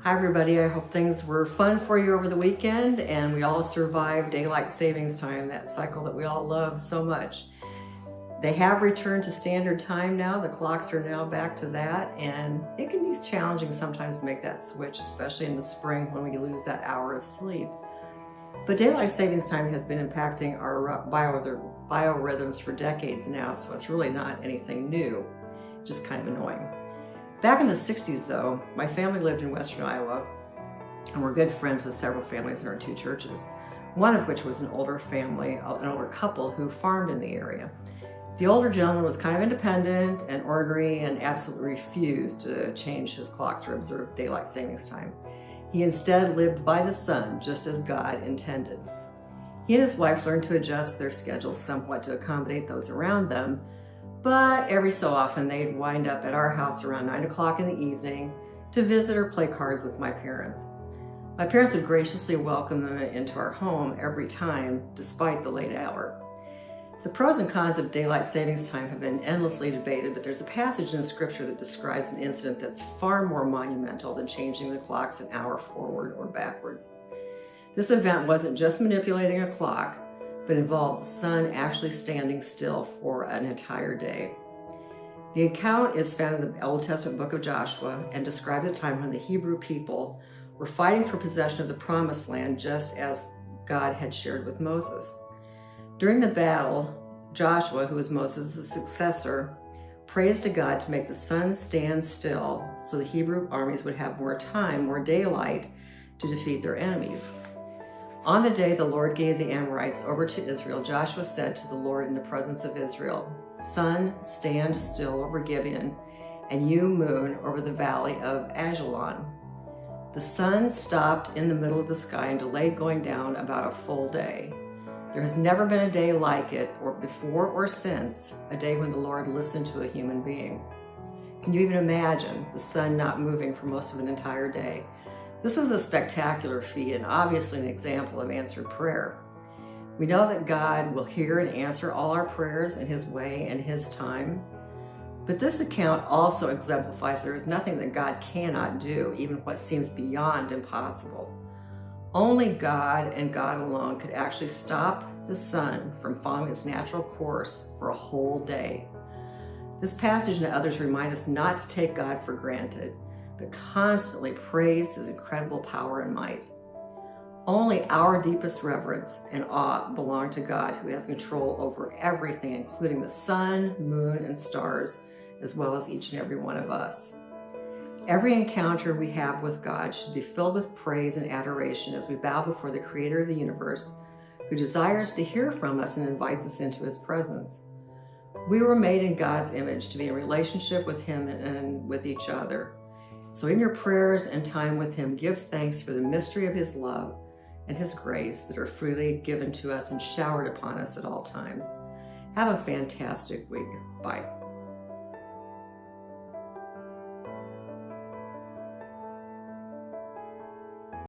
Hi everybody, I hope things were fun for you over the weekend and we all survived daylight savings time, that cycle that we all love so much. They have returned to standard time now, the clocks are now back to that, and it can be challenging sometimes to make that switch, especially in the spring when we lose that hour of sleep. But daylight savings time has been impacting our biorhythms for decades now, so it's really not anything new, just kind of annoying. Back in the 60s though, my family lived in Western Iowa and we're good friends with several families in our two churches, one of which was an older family, an older couple who farmed in the area. The older gentleman was kind of independent and ornery and absolutely refused to change his clocks or observe daylight savings time. He instead lived by the sun, just as God intended. He and his wife learned to adjust their schedules somewhat to accommodate those around them, but every so often they'd wind up at our house around 9 o'clock in the evening to visit or play cards with my parents. My parents would graciously welcome them into our home every time, despite the late hour. The pros and cons of daylight savings time have been endlessly debated, but there's a passage in Scripture that describes an incident that's far more monumental than changing the clocks an hour forward or backwards. This event wasn't just manipulating a clock, but involved the sun actually standing still for an entire day. The account is found in the Old Testament book of Joshua and describes a time when the Hebrew people were fighting for possession of the promised land, just as God had shared with Moses. During the battle, Joshua, who was Moses' successor, prays to God to make the sun stand still so the Hebrew armies would have more time, more daylight, to defeat their enemies. On the day the Lord gave the Amorites over to Israel, Joshua said to the Lord in the presence of Israel, "Sun, stand still over Gibeon, and you, moon, over the valley of Ajalon." The sun stopped in the middle of the sky and delayed going down about a full day. There has never been a day like it, or before or since, a day when the Lord listened to a human being. Can you even imagine the sun not moving for most of an entire day? This was a spectacular feat and obviously an example of answered prayer. We know that God will hear and answer all our prayers in His way and His time. But this account also exemplifies there is nothing that God cannot do, even what seems beyond impossible. Only God and God alone could actually stop the sun from following its natural course for a whole day. This passage and others remind us not to take God for granted, but constantly praise His incredible power and might. Only our deepest reverence and awe belong to God, who has control over everything, including the sun, moon, and stars, as well as each and every one of us. Every encounter we have with God should be filled with praise and adoration as we bow before the Creator of the universe, who desires to hear from us and invites us into His presence. We were made in God's image to be in relationship with Him and with each other. So in your prayers and time with Him, give thanks for the mystery of His love and His grace that are freely given to us and showered upon us at all times. Have a fantastic week. Bye.